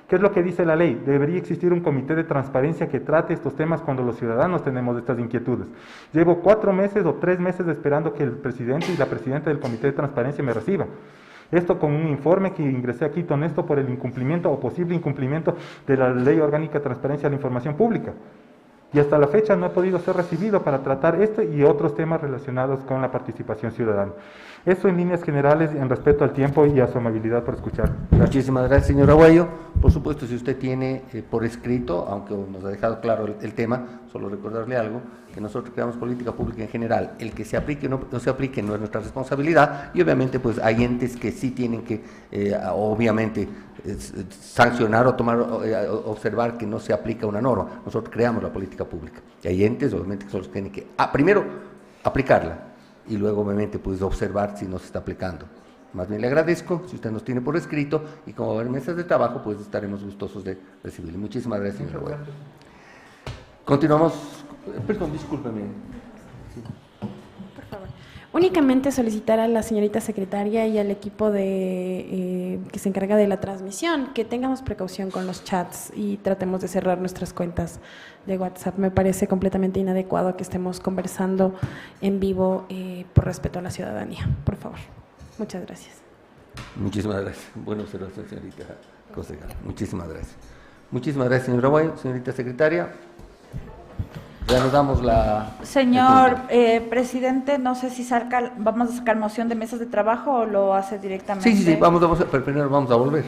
¿Qué es lo que dice la ley? Debería existir un comité de transparencia que trate estos temas cuando los ciudadanos tenemos estas inquietudes. Llevo 4 meses o 3 meses esperando que el presidente y la presidenta del comité de transparencia me reciban. Esto con un informe que ingresé aquí honesto por el incumplimiento o posible incumplimiento de la Ley Orgánica de Transparencia de la Información Pública. Y hasta la fecha no he podido ser recibido para tratar este y otros temas relacionados con la participación ciudadana. Eso en líneas generales, en respeto al tiempo y a su amabilidad por escuchar. Gracias. Muchísimas gracias, señor Aguayo. Por supuesto, si usted tiene por escrito, aunque nos ha dejado claro el tema, solo recordarle algo, que nosotros creamos política pública en general. El que se aplique o no se aplique no es nuestra responsabilidad, y obviamente pues hay entes que sí tienen que, obviamente, sancionar o tomar, observar que no se aplica una norma. Nosotros creamos la política pública. Y hay entes, obviamente, que son los que tienen que, primero, aplicarla, y luego, obviamente, pues observar si no se está aplicando. Más bien le agradezco, si usted nos tiene por escrito, y como va a haber mesas de trabajo, pues estaremos gustosos de recibirle. Muchísimas gracias, señor Aguayo. Continuamos. Perdón, discúlpeme. Sí. Por favor. Únicamente solicitar a la señorita secretaria y al equipo que se encarga de la transmisión que tengamos precaución con los chats y tratemos de cerrar nuestras cuentas de WhatsApp. Me parece completamente inadecuado que estemos conversando en vivo por respeto a la ciudadanía. Por favor. Muchas gracias. Muchísimas gracias. Buena observación, señorita concejal. Muchísimas gracias. Muchísimas gracias, señor Aguayo. Señorita secretaria. Reanudamos la... Señor presidente, no sé si vamos a sacar moción de mesas de trabajo o lo hace directamente. Sí, pero primero vamos a volver.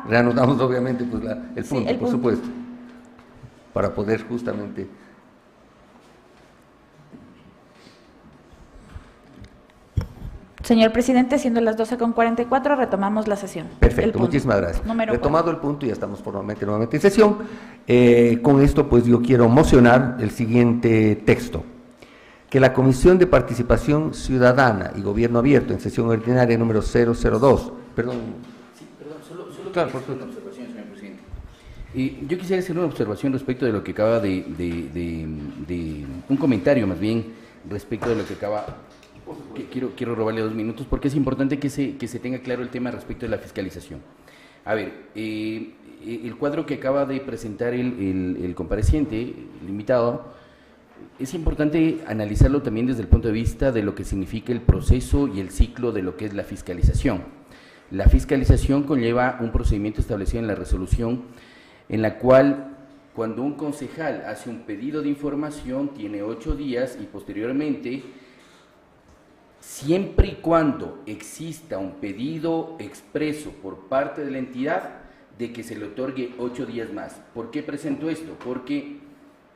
Reanudamos obviamente pues, el punto, sí, por supuesto, para poder justamente... Señor presidente, siendo las 12:44, retomamos la sesión. Perfecto, muchísimas gracias. Retomado el punto, ya estamos formalmente nuevamente en sesión. Con esto, pues yo quiero mocionar el siguiente texto. Que la Comisión de Participación Ciudadana y Gobierno Abierto, en sesión ordinaria número 002, perdón. Sí, perdón, solo claro, por una observación, señor presidente. Yo quisiera hacer una observación respecto de lo que acaba un comentario más bien, respecto de lo que acaba... Quiero robarle 2 minutos porque es importante que se tenga claro el tema respecto de la fiscalización. A ver, el cuadro que acaba de presentar el compareciente, el invitado, es importante analizarlo también desde el punto de vista de lo que significa el proceso y el ciclo de lo que es la fiscalización. La fiscalización conlleva un procedimiento establecido en la resolución en la cual cuando un concejal hace un pedido de información tiene 8 días y posteriormente... Siempre y cuando exista un pedido expreso por parte de la entidad de que se le otorgue 8 días más. ¿Por qué presento esto? Porque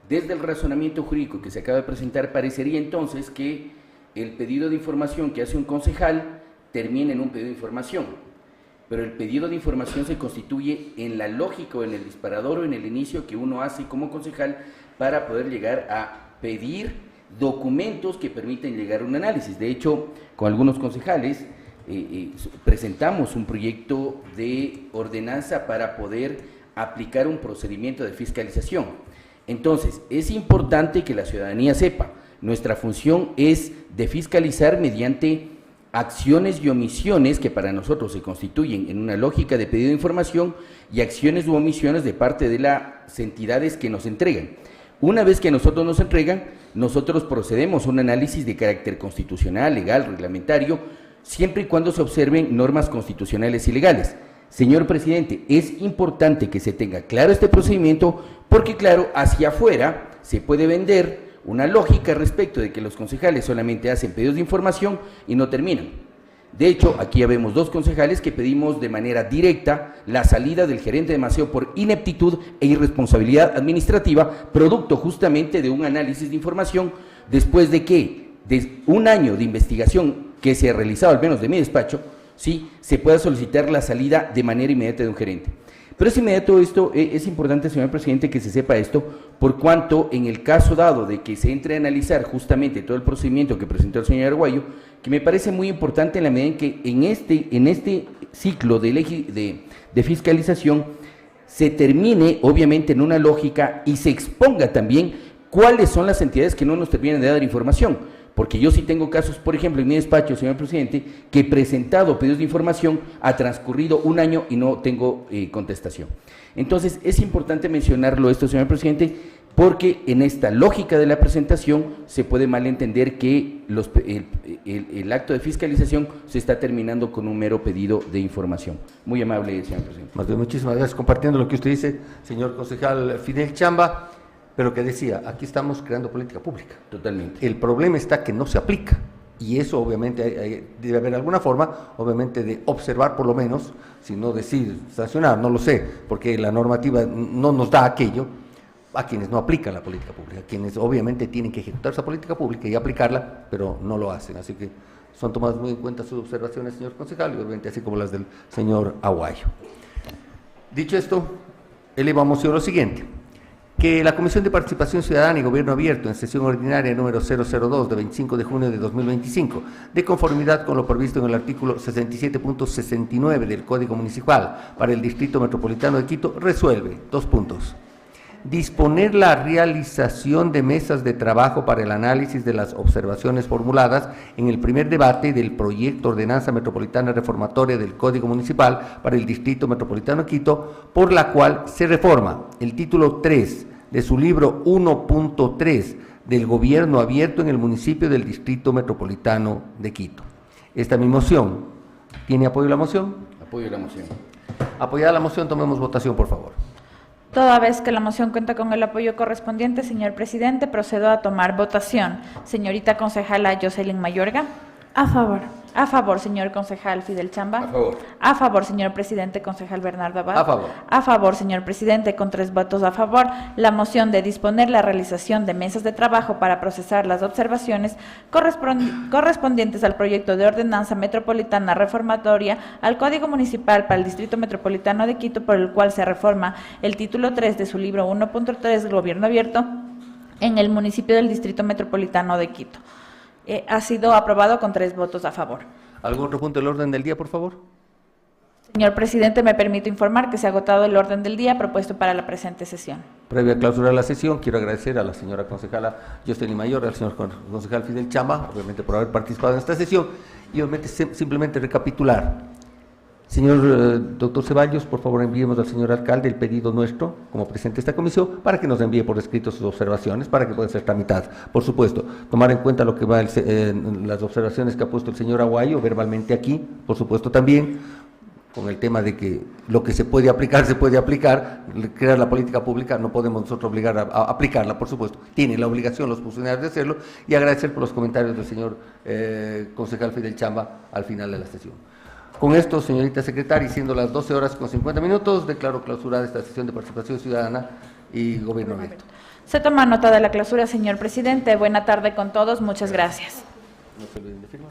desde el razonamiento jurídico que se acaba de presentar parecería entonces que el pedido de información que hace un concejal termina en un pedido de información. Pero el pedido de información se constituye en la lógica o en el disparador o en el inicio que uno hace como concejal para poder llegar a pedir documentos que permiten llegar a un análisis. De hecho, con algunos concejales presentamos un proyecto de ordenanza para poder aplicar un procedimiento de fiscalización. Entonces, es importante que la ciudadanía sepa, nuestra función es de fiscalizar mediante acciones y omisiones que para nosotros se constituyen en una lógica de pedido de información y acciones u omisiones de parte de las entidades que nos entregan. Una vez que a nosotros nos entregan, nosotros procedemos a un análisis de carácter constitucional, legal, reglamentario, siempre y cuando se observen normas constitucionales y legales. Señor presidente, es importante que se tenga claro este procedimiento porque, claro, hacia afuera se puede vender una lógica respecto de que los concejales solamente hacen pedidos de información y no terminan. De hecho, aquí ya vemos 2 concejales que pedimos de manera directa la salida del gerente de Maceo por ineptitud e irresponsabilidad administrativa, producto justamente de un análisis de información, después de que, de un año de investigación que se ha realizado, al menos de mi despacho, ¿sí?, se pueda solicitar la salida de manera inmediata de un gerente. Pero es inmediato esto, es importante, señor presidente, que se sepa esto, por cuanto en el caso dado de que se entre a analizar justamente todo el procedimiento que presentó el señor Arguayo, que me parece muy importante en la medida en que en este ciclo de fiscalización se termine obviamente en una lógica y se exponga también cuáles son las entidades que no nos terminan de dar información. Porque yo sí tengo casos, por ejemplo, en mi despacho, señor presidente, que he presentado pedidos de información, ha transcurrido un año y no tengo contestación. Entonces, es importante mencionarlo esto, señor presidente, porque en esta lógica de la presentación se puede malentender que el acto de fiscalización se está terminando con un mero pedido de información. Muy amable, señor presidente. Más bien, muchísimas gracias. Compartiendo lo que usted dice, señor concejal Fidel Chamba, pero que decía, aquí estamos creando política pública. Totalmente. El problema está que no se aplica, y eso obviamente debe haber alguna forma, obviamente, de observar por lo menos, si no decir sancionar, no lo sé, porque la normativa no nos da aquello a quienes no aplican la política pública, quienes obviamente tienen que ejecutar esa política pública y aplicarla, pero no lo hacen. Así que son tomadas muy en cuenta sus observaciones, señor concejal, y obviamente así como las del señor Aguayo. Dicho esto, elevamos lo siguiente: que la Comisión de Participación Ciudadana y Gobierno Abierto, en sesión ordinaria número 002 de 25 de junio de 2025, de conformidad con lo previsto en el artículo 67.69 del Código Municipal para el Distrito Metropolitano de Quito, resuelve 2 puntos. Disponer la realización de mesas de trabajo para el análisis de las observaciones formuladas en el primer debate del proyecto Ordenanza Metropolitana Reformatoria del Código Municipal para el Distrito Metropolitano de Quito, por la cual se reforma el título 3 de su libro 1.3 del Gobierno Abierto en el municipio del Distrito Metropolitano de Quito. Esta es mi moción. ¿Tiene apoyo a la moción? Apoyo la moción. Apoyada la moción, tomemos votación, por favor. Toda vez que la moción cuenta con el apoyo correspondiente, señor presidente, procedo a tomar votación. Señorita concejala Jocelyn Mayorga. A favor. A favor, señor concejal Fidel Chamba. A favor. A favor, señor presidente concejal Bernardo Abad. A favor. A favor, señor presidente, con 3 votos a favor. La moción de disponer la realización de mesas de trabajo para procesar las observaciones correspondientes al proyecto de ordenanza metropolitana reformatoria al Código Municipal para el Distrito Metropolitano de Quito, por el cual se reforma el título 3 de su libro 1.3 del Gobierno Abierto en el municipio del Distrito Metropolitano de Quito. Ha sido aprobado con 3 votos a favor. ¿Algún otro punto del orden del día, por favor? Señor presidente, me permito informar que se ha agotado el orden del día propuesto para la presente sesión. Previa a clausurar la sesión, quiero agradecer a la señora concejala Jocelyn Mayor, al señor concejal Fidel Chamba, obviamente por haber participado en esta sesión, y obviamente simplemente recapitular. Señor doctor Ceballos, por favor enviemos al señor alcalde el pedido nuestro, como presidente de esta comisión, para que nos envíe por escrito sus observaciones, para que puedan ser tramitadas. Por supuesto, tomar en cuenta lo que va las observaciones que ha puesto el señor Aguayo verbalmente aquí, por supuesto también, con el tema de que lo que se puede aplicar, crear la política pública, no podemos nosotros obligar a aplicarla, por supuesto, tienen la obligación los funcionarios de hacerlo, y agradecer por los comentarios del señor concejal Fidel Chamba al final de la sesión. Con esto, señorita secretaria, siendo las 12:50, declaro clausurada esta sesión de participación ciudadana y gobierno abierto. Se toma nota de la clausura, señor presidente. Buena tarde con todos. Muchas gracias. No se olviden de firmar.